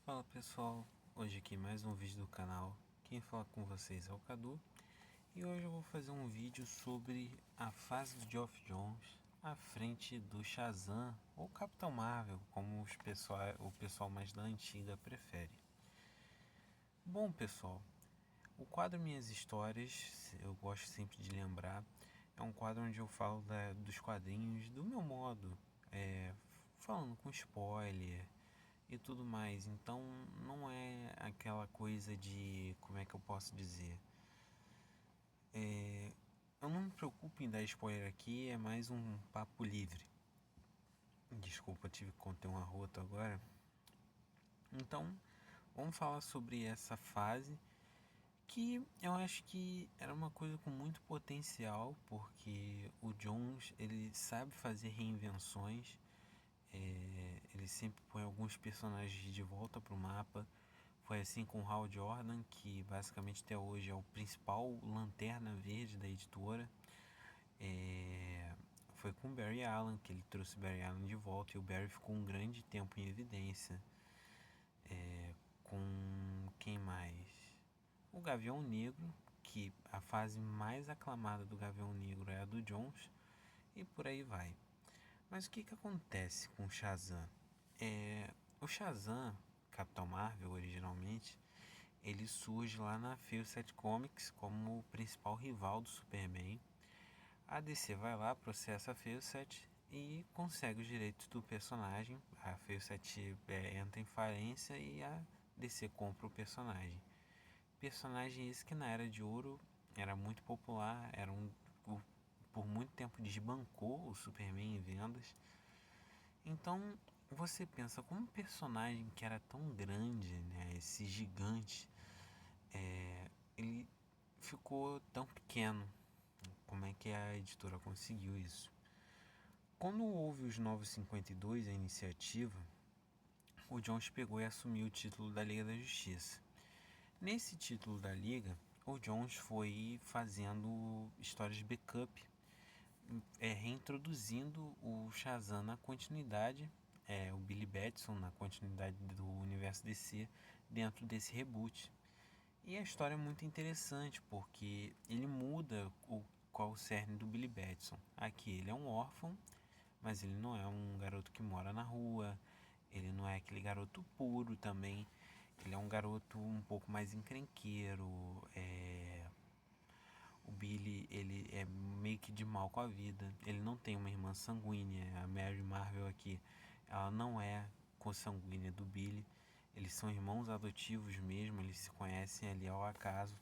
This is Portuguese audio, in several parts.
Fala pessoal, hoje aqui mais um vídeo do canal. Quem fala com vocês é o Cadu e hoje eu vou fazer um vídeo sobre a fase do Geoff Johns à frente do Shazam ou Capitão Marvel, como o pessoal mais da antiga prefere. Bom pessoal, o quadro Minhas Histórias, eu gosto sempre de lembrar, é um quadro onde eu falo dos quadrinhos do meu modo, falando com spoiler e tudo mais. Então não é aquela coisa de, como é que eu posso dizer? Eu não me preocupo em dar spoiler aqui, é mais um papo livre. Desculpa, tive que conter um arroto agora. Então, vamos falar sobre essa fase que eu acho que era uma coisa com muito potencial, porque o Jones ele sabe fazer reinvenções, ele sempre põe alguns personagens de volta para o mapa. Foi assim com o Hal Jordan, que basicamente até hoje é o principal lanterna verde da editora. Foi com o Barry Allen, que ele trouxe o Barry Allen de volta, e o Barry ficou um grande tempo em evidência. Com quem mais? O Gavião Negro, que a fase mais aclamada do Gavião Negro é a do Jones, e por aí vai. Mas o que acontece com o Shazam? O Shazam, Capitão Marvel originalmente, ele surge lá na Fawcett Comics como o principal rival do Superman. A DC vai lá, processa a Fawcett e consegue os direitos do personagem. A Fawcett entra em falência e a DC compra o personagem. Personagem esse que na Era de Ouro era muito popular, por muito tempo desbancou o Superman em vendas. Então você pensa, como um personagem que era tão grande, né, esse gigante, ele ficou tão pequeno. Como é que a editora conseguiu isso? Quando houve os Novos 52, a iniciativa, o Jones pegou e assumiu o título da Liga da Justiça. Nesse título da Liga, o Jones foi fazendo histórias de backup, reintroduzindo o Shazam na continuidade, o Billy Batson na continuidade do universo DC dentro desse reboot. E a história é muito interessante porque ele muda qual o cerne do Billy Batson. Aqui ele é um órfão, mas ele não é um garoto que mora na rua, ele não é aquele garoto puro também. Ele é um garoto um pouco mais encrenqueiro. O Billy ele é meio que de mal com a vida. Ele não tem uma irmã sanguínea. A Mary Marvel aqui, ela não é consanguínea do Billy. Eles são irmãos adotivos mesmo, eles se conhecem ali ao acaso.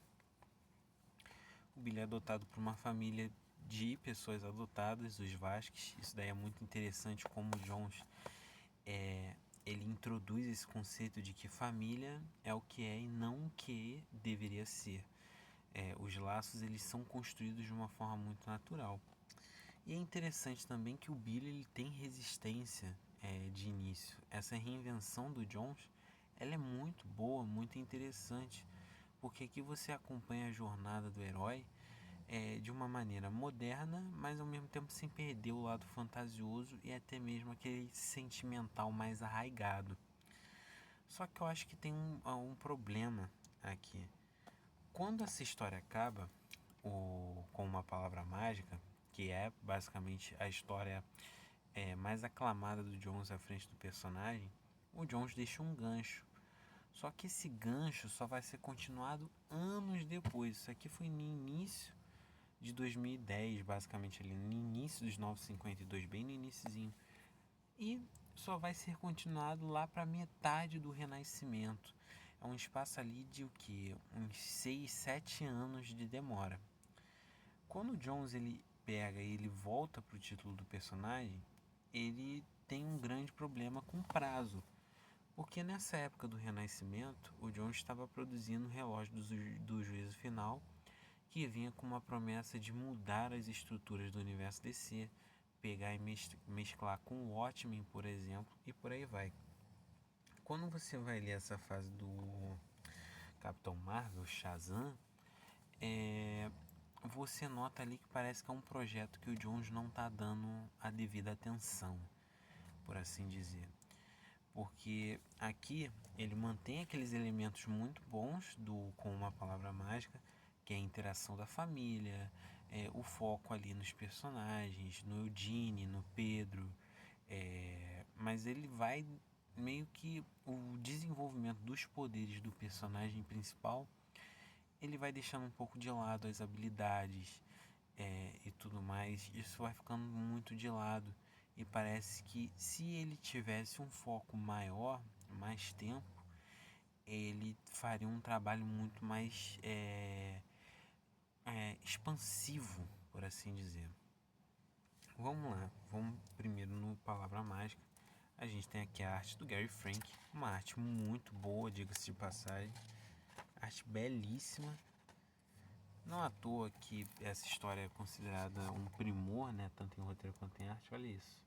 O Billy é adotado por uma família de pessoas adotadas, os Vasques. Isso daí é muito interessante como o Jones ele introduz esse conceito de que família é o que é e não o que deveria ser. Os laços eles são construídos de uma forma muito natural. E é interessante também que o Billy ele tem resistência de início. Essa reinvenção do Jones ela é muito boa, muito interessante, porque aqui você acompanha a jornada do herói de uma maneira moderna, mas ao mesmo tempo sem perder o lado fantasioso e até mesmo aquele sentimental mais arraigado. Só que eu acho que tem um problema aqui. Quando essa história acaba com uma palavra mágica, que é basicamente a história mais aclamada do Jones à frente do personagem, o Jones deixa um gancho. Só que esse gancho só vai ser continuado anos depois. Isso aqui foi no início de 2010, basicamente ali no início dos 952, bem no iniciozinho. E só vai ser continuado lá para metade do Renascimento. É um espaço ali de o que? Uns 6, 7 anos de demora. Quando o Jones ele pega e ele volta pro título do personagem, ele tem um grande problema com prazo. Porque nessa época do Renascimento, o Jones estava produzindo o relógio do juízo final, que vinha com uma promessa de mudar as estruturas do universo DC, pegar e mesclar com o Watchmen, por exemplo, e por aí vai. Quando você vai ler essa fase do Capitão Marvel, Shazam, você nota ali que parece que é um projeto que o Jones não está dando a devida atenção, por assim dizer. porque aqui ele mantém aqueles elementos muito bons com uma palavra mágica, que é a interação da família, o foco ali nos personagens, no Eugene, no Pedro, mas ele vai meio que o desenvolvimento dos poderes do personagem principal, ele vai deixando um pouco de lado as habilidades e tudo mais. Isso vai ficando muito de lado e parece que se ele tivesse um foco maior, mais tempo, ele faria um trabalho muito mais expansivo, por assim dizer. Vamos lá, vamos primeiro no Palavra Mágica. A gente tem aqui a arte do Gary Frank, uma arte muito boa, diga-se de passagem, arte belíssima. Não à toa que essa história é considerada um primor, né, tanto em roteiro quanto em arte. Olha isso.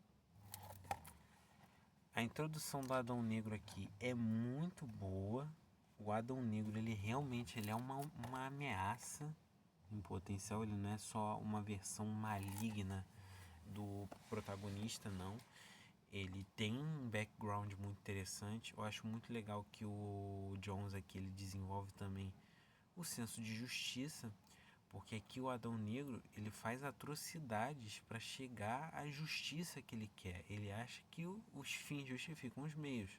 A introdução do Adão Negro aqui é muito boa. O Adão Negro, ele realmente é uma ameaça em potencial. Ele não é só uma versão maligna do protagonista, não. Ele tem um background muito interessante. Eu acho muito legal que o Jones aqui ele desenvolve também o senso de justiça, porque aqui o Adão Negro ele faz atrocidades para chegar à justiça que ele quer. Ele acha que os fins justificam os meios.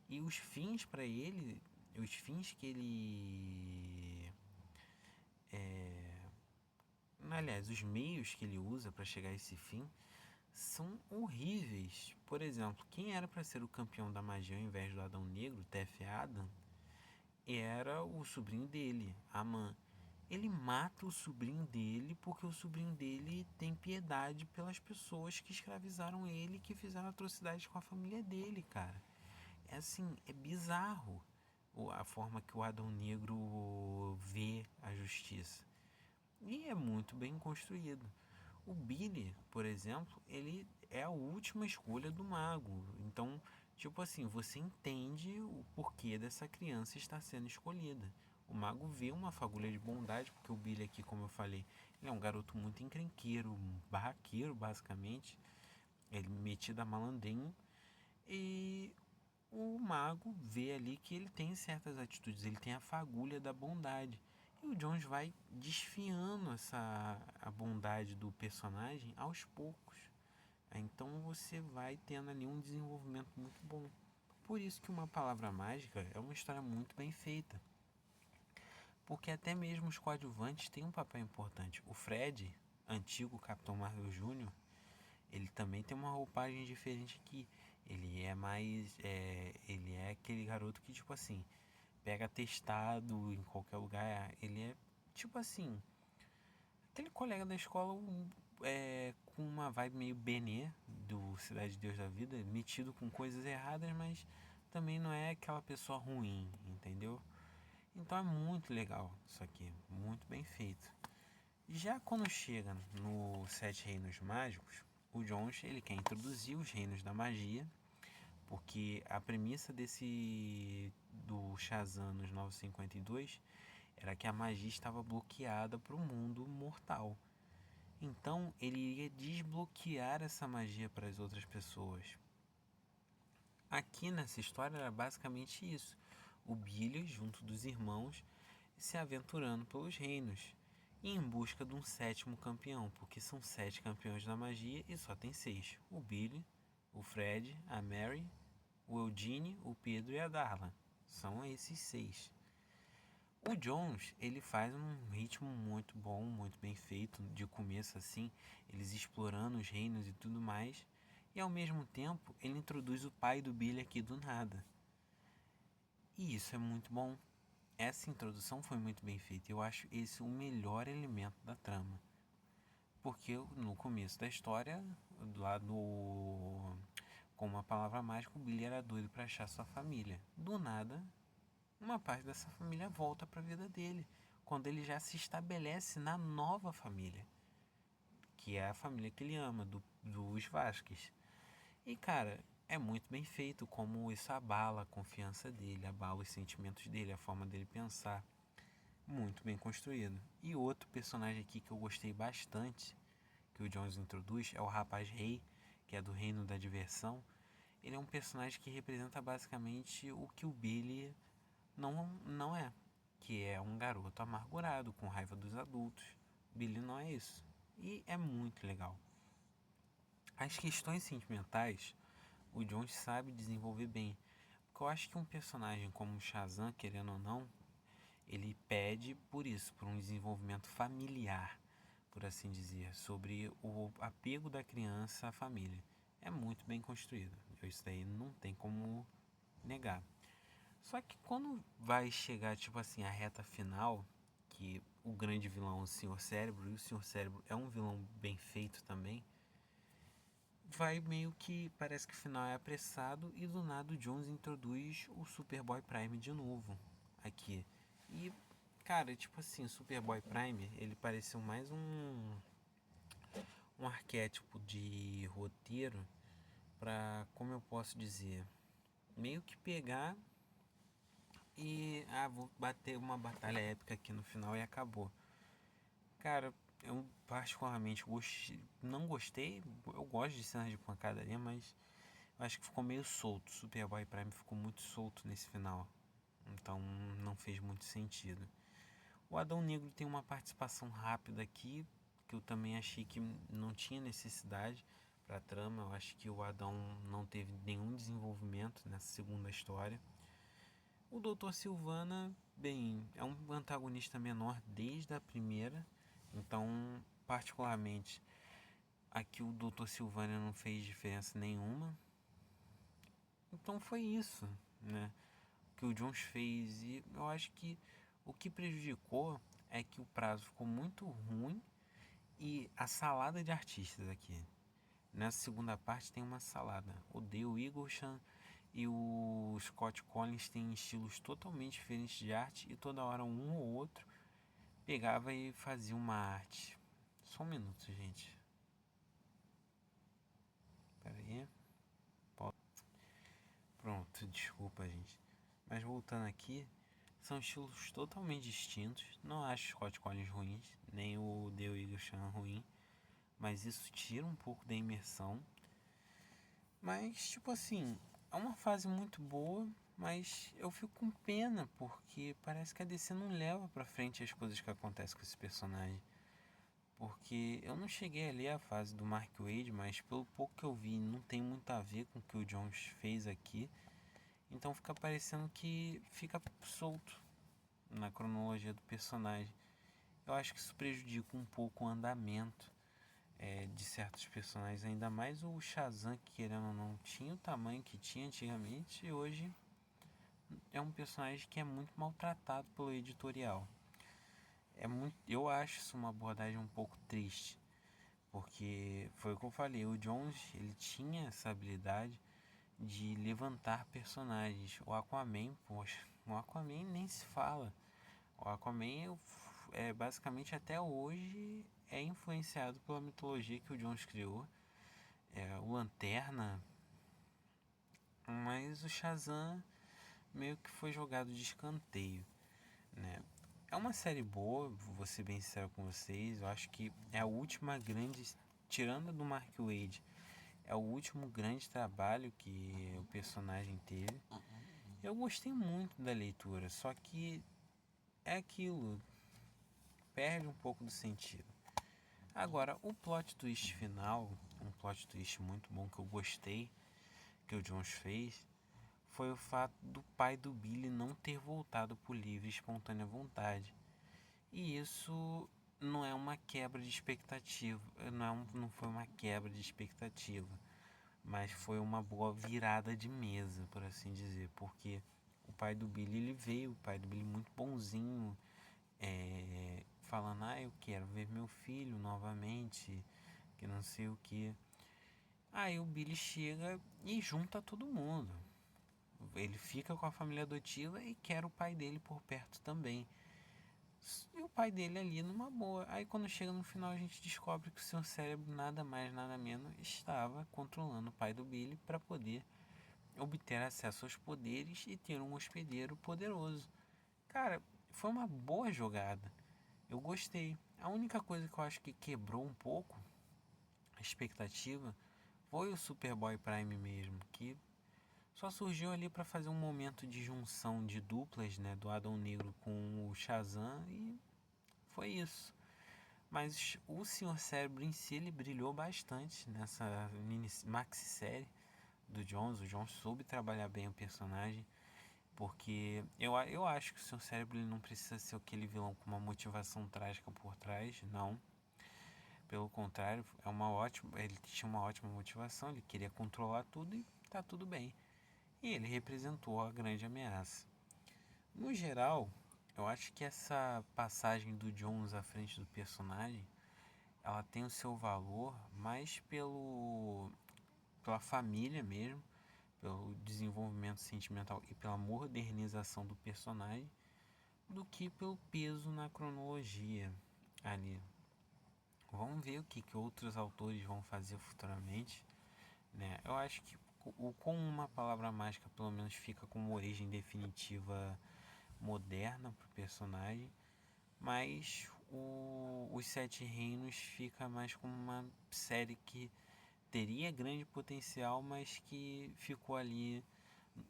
E os fins para ele, os fins que ele. Aliás, os meios que ele usa para chegar a esse fim são horríveis. Por exemplo, quem era para ser o campeão da magia ao invés do Adão Negro, Tef Adam, era o sobrinho dele, Aman. Ele mata o sobrinho dele porque o sobrinho dele tem piedade pelas pessoas que escravizaram ele e que fizeram atrocidades com a família dele, cara. É assim, é bizarro a forma que o Adão Negro vê a justiça. E é muito bem construído. O Billy, por exemplo, ele é a última escolha do mago. Então, tipo assim, você entende o porquê dessa criança estar sendo escolhida. O mago vê uma fagulha de bondade, porque o Billy aqui, como eu falei, ele é um garoto muito encrenqueiro, um barraqueiro, basicamente. Ele metido a malandrinho. E o mago vê ali que ele tem certas atitudes, ele tem a fagulha da bondade. E o Jones vai desfiando a bondade do personagem aos poucos. Então você vai tendo ali um desenvolvimento muito bom. Por isso que Uma Palavra Mágica é uma história muito bem feita. Porque até mesmo os coadjuvantes têm um papel importante. O Fred, antigo Capitão Marvel Jr., ele também tem uma roupagem diferente aqui. Ele é mais. Ele é aquele garoto que, tipo assim, pega testado em qualquer lugar. Ele é, tipo assim, aquele colega da escola com uma vibe meio Benê, do Cidade de Deus da Vida, metido com coisas erradas, mas também não é aquela pessoa ruim, entendeu? Então é muito legal isso aqui, muito bem feito. Já quando chega no Sete Reinos Mágicos, o Jones ele quer introduzir os reinos da magia, porque a premissa do Shazam nos 952 era que a magia estava bloqueada para o mundo mortal. Então ele iria desbloquear essa magia para as outras pessoas. Aqui nessa história era basicamente isso: o Billy, junto dos irmãos, se aventurando pelos reinos e em busca de um sétimo campeão, porque são 7 campeões da magia e só tem 6: o Billy, o Fred, a Mary, o Eugene, o Pedro e a Darla. São esses 6. O Jones, ele faz um ritmo muito bom, muito bem feito, de começo assim, eles explorando os reinos e tudo mais, e ao mesmo tempo ele introduz o pai do Billy aqui do nada. E isso é muito bom. Essa introdução foi muito bem feita. Eu acho esse o melhor elemento da trama. Porque no começo da história, lá do com Uma Palavra Mágica, o Billy era doido para achar sua família. Do nada, uma parte dessa família volta para a vida dele, quando ele já se estabelece na nova família, que é a família que ele ama, dos Vasquez. E cara, é muito bem feito como isso abala a confiança dele, abala os sentimentos dele, a forma dele pensar. Muito bem construído. E outro personagem aqui que eu gostei bastante, que o Jones introduz, é o rapaz rei, que é do reino da diversão. ele é um personagem que representa basicamente o que o Billy não é, que é um garoto amargurado, com raiva dos adultos. Billy não é isso. E é muito legal. As questões sentimentais, o Jones sabe desenvolver bem. Porque eu acho que um personagem como o Shazam, querendo ou não, ele pede por isso, por um desenvolvimento familiar, por assim dizer, sobre o apego da criança à família. É muito bem construído. Isso daí não tem como negar. Só que quando vai chegar, tipo assim, a reta final, que o grande vilão é o Senhor Cérebro, e o Senhor Cérebro é um vilão bem feito também, vai meio que, parece que o final é apressado e do nada o Jones introduz o Superboy Prime de novo aqui. E, cara, tipo assim, o Superboy Prime, ele pareceu mais um arquétipo de roteiro pra, como eu posso dizer, meio que pegar e vou bater uma batalha épica aqui no final e acabou. Cara, eu particularmente não gostei, eu gosto de cenas de pancadaria, mas eu acho que ficou meio solto. Superboy Prime ficou muito solto nesse final, então não fez muito sentido. O Adão Negro tem uma participação rápida aqui, que eu também achei que não tinha necessidade para a trama. Eu acho que o Adão não teve nenhum desenvolvimento nessa segunda história. O Doutor Silvana, bem, é um antagonista menor desde a primeira, então, particularmente, aqui o Doutor Silvana não fez diferença nenhuma. Então foi isso, né, que o Jones fez. E eu acho que o que prejudicou é que o prazo ficou muito ruim e a salada de artistas aqui. Nessa segunda parte tem uma salada. O Dale Eaglesham e o Scott Collins têm estilos totalmente diferentes de arte e toda hora um ou outro pegava e fazia uma arte. Só um minuto, gente. Pera aí. Pronto, desculpa, gente. Mas voltando aqui, são estilos totalmente distintos. Não acho Scott Collins ruins, nem o Dale Eaglesham ruim. Mas isso tira um pouco da imersão. Mas, tipo assim, é uma fase muito boa, mas eu fico com pena porque parece que a DC não leva pra frente as coisas que acontecem com esse personagem. Porque eu não cheguei a ler a fase do Mark Waid, mas pelo pouco que eu vi, não tem muito a ver com o que o Jones fez aqui. Então fica parecendo que fica solto na cronologia do personagem. Eu acho que isso prejudica um pouco o andamento de certos personagens, ainda mais o Shazam, que querendo ou não tinha o tamanho que tinha antigamente, e hoje é um personagem que é muito maltratado pelo editorial. Eu acho isso uma abordagem um pouco triste, porque foi o que eu falei, o Jones ele tinha essa habilidade de levantar personagens. O Aquaman, poxa, o Aquaman nem se fala. O Aquaman basicamente até hoje é influenciado pela mitologia que o Jones criou. O Lanterna, mas o Shazam meio que foi jogado de escanteio, né? É uma série boa, vou ser bem sincero com vocês. Eu acho que é a última grande, tirando do Mark Waid, é o último grande trabalho que o personagem teve. Eu gostei muito da leitura, só que é aquilo, perde um pouco do sentido. Agora, o plot twist final, um plot twist muito bom que eu gostei, que o Jones fez, foi o fato do pai do Billy não ter voltado por livre e espontânea vontade. E isso não é uma quebra de expectativa, não foi uma quebra de expectativa, mas foi uma boa virada de mesa, por assim dizer, porque o pai do Billy, ele veio, o pai do Billy muito bonzinho, falando, eu quero ver meu filho novamente, que não sei o que. Aí o Billy chega e junta todo mundo. Ele fica com a família adotiva e quer o pai dele por perto também. E o pai dele ali numa boa. Aí quando chega no final a gente descobre que o seu cérebro nada mais nada menos estava controlando o pai do Billy para poder obter acesso aos poderes e ter um hospedeiro poderoso. Cara, foi uma boa jogada. Eu gostei. A única coisa que eu acho que quebrou um pouco a expectativa foi o Superboy Prime mesmo, que só surgiu ali para fazer um momento de junção de duplas, né, do Adão Negro com o Shazam, e foi isso. Mas o Senhor Cérebro em si, ele brilhou bastante nessa maxi-série do Jones. O Jones soube trabalhar bem o personagem, porque eu acho que o Senhor Cérebro ele não precisa ser aquele vilão com uma motivação trágica por trás, não. Pelo contrário, ele tinha uma ótima motivação, ele queria controlar tudo e tá tudo bem. E ele representou a grande ameaça. No geral, eu acho que essa passagem do Jones à frente do personagem, ela tem o seu valor mais pela família mesmo, pelo desenvolvimento sentimental e pela modernização do personagem, do que pelo peso na cronologia ali. Vamos ver o que outros autores vão fazer futuramente, né? Eu acho que com uma palavra mágica pelo menos fica com uma origem definitiva moderna para o personagem, mas os Sete Reinos fica mais como uma série que teria grande potencial, mas que ficou ali,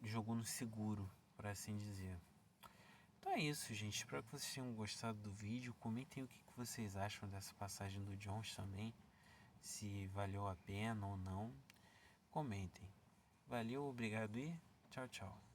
jogou no seguro, por assim dizer. Então é isso, gente. Espero que vocês tenham gostado do vídeo. Comentem o que vocês acham dessa passagem do Jones também. Se valeu a pena ou não. Comentem. Valeu, obrigado e tchau, tchau.